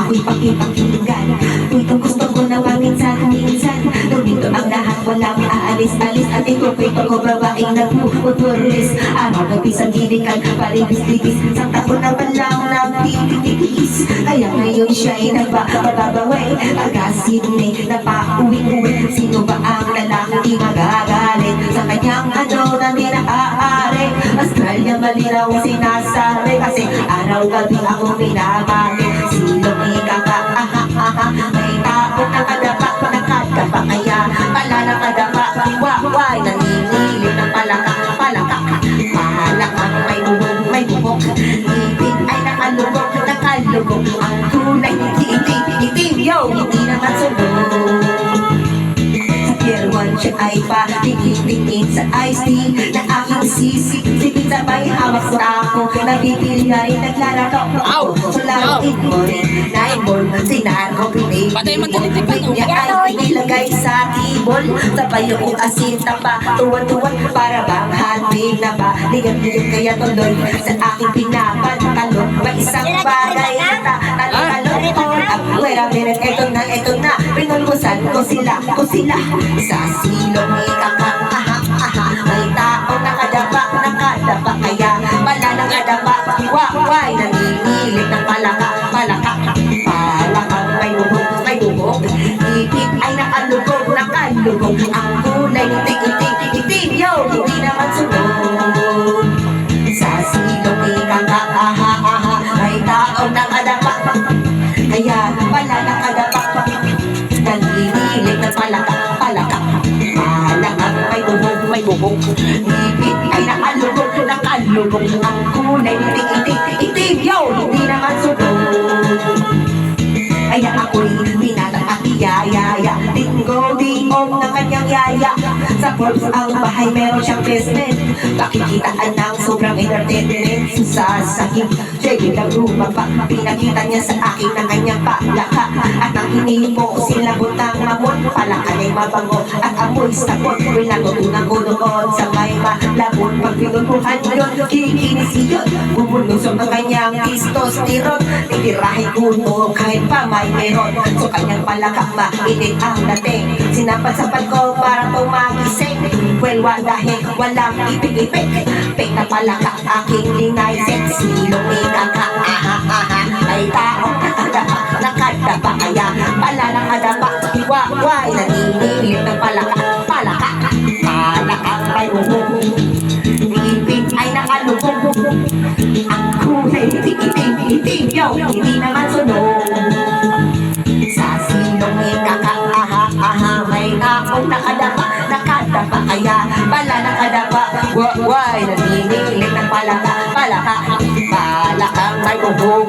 ako'y pakipakinggan. Tuwing gusto ko na minsan lumito ang lahat, walang aalis-alis. At ito ko babaeng nagpuputulis. Araw na pisang gidikan, palibis-libis. Isang taon naman lang nagtitigis. Kaya ngayon siya'y nagbababaway. Agasin na pauwi-uwi. Sino ba ang lalaki magagalit sa kanyang ano na ninaari? Astral niya malinaw sinasabi, kasi araw-gabi ako minamali. Silong ikaka, may tao nakadapa, kaya pala nakadapa. Waway, naninilig ng palaka. Palakang may bubok, ibig ay nakalubog. Ang kulay, itim, yo, hindi naman sunod. Year 1 siya ay patingin sa iced tea na aking sisig. Sipit sabay hawak sa ako, nabibili nga rin naglalaro ako. So laruin mo rin, na-inbol, sinarko, pinipin niya ay inilagay sa tibol. Sabay yung asin na pa, tuwan-tuwan para bang handmade na ba. Ligat-ligat kaya tuloy sa aking pinapantalon. May isang bagay na talon ko. Wait a minute, eto na, pinulmusan ko sila. Sa silong ikaka, may taong nakadapa, kaya pala nakadapa. Waway, naninilig ng palaka. Palakang may bubog, ibig ay nakalubog. Ang kulay, itim, yo, hindi naman sunod. Sa silong ikaka, may taong nakadapa, kaya pala nakadapa. Naninilig ng palaka. Palakang may bubog, ibig ay nakalubog. Ang kulay, itim, yo, hindi naman sunod. Kaya ako'y pinatapatiyaya, dingong ng kanyang yaya. Sa Forbes ang bahay, meron siyang basement. Pakikitaan ng sobrang entertainment. Susasahib, siya'y bilang lumapa. Pinakita niya sa akin ng kanyang palaka. At ang hinihimo sila butang mamon. Palaka niya'y mabango at amoy sapot. Kung natutunan ko doon sa may malabon. Pag pinuntuhan yun, kikinis yun. Bumulusog ang kanyang testosterone. Titirahin ko kahit pa may meron. So kanyang palaka, mainit ang dating. Sinapat-sapat ko para tumagising. Well, dahil walang ipik-ipik, pek na palaka aking linaisin. Silong ikaka, may taong nakadapa, kaya pala nakadapa. Waway, naninilig ng palaka. Palakang may bubog, ibig ay nakalubog. Ang kulay, itim, yo, hindi naman sunod. Sa silong ikaka, may taong nakadapa, kaya pala nakadapa. Waway, naninilig ng palaka. Palakang may bubog,